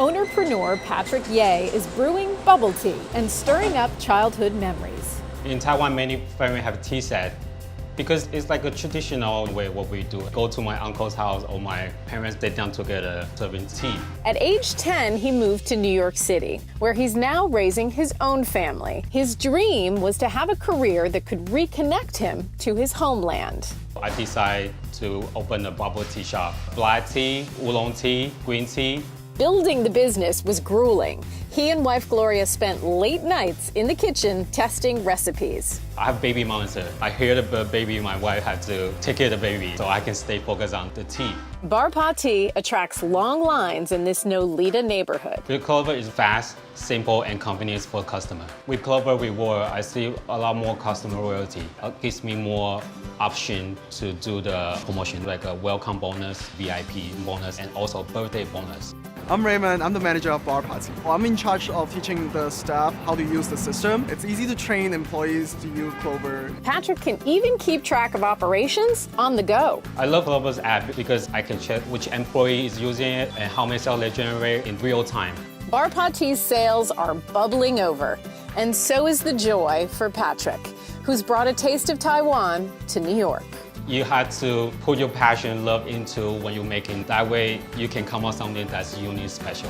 Ownerpreneur Patrick Ye is brewing bubble tea and stirring up childhood memories. In Taiwan, many families have tea set because it's like a traditional way what we do. Go to my uncle's house or my parents sit down together serving tea. At age 10, he moved to New York City, where he's now raising his own family. His dream was to have a career that could reconnect him to his homeland. I decided to open a bubble tea shop. Black tea, oolong tea, green tea. Building the business was grueling. He and wife Gloria spent late nights in the kitchen testing recipes. I have baby monitor. I hear the baby, my wife had to take care of the baby so I can stay focused on the tea. Bar Pa Tea attracts long lines in this Nolita neighborhood. With Clover is fast, simple, and convenience for customer. With Clover Rewards, I see a lot more customer loyalty. It gives me more option to do the promotion, like a welcome bonus, VIP bonus, and also birthday bonus. I'm Raymond, I'm the manager of Bar Pa Tea. I'm in charge of teaching the staff how to use the system. It's easy to train employees to use Clover. Patrick can even keep track of operations on the go. I love Clover's app because I can check which employee is using it and how many sales they generate in real time. Bar Pa Tea's sales are bubbling over, and so is the joy for Patrick, who's brought a taste of Taiwan to New York. You have to put your passion, love into when you're making. That way, you can come up with something that's unique, special.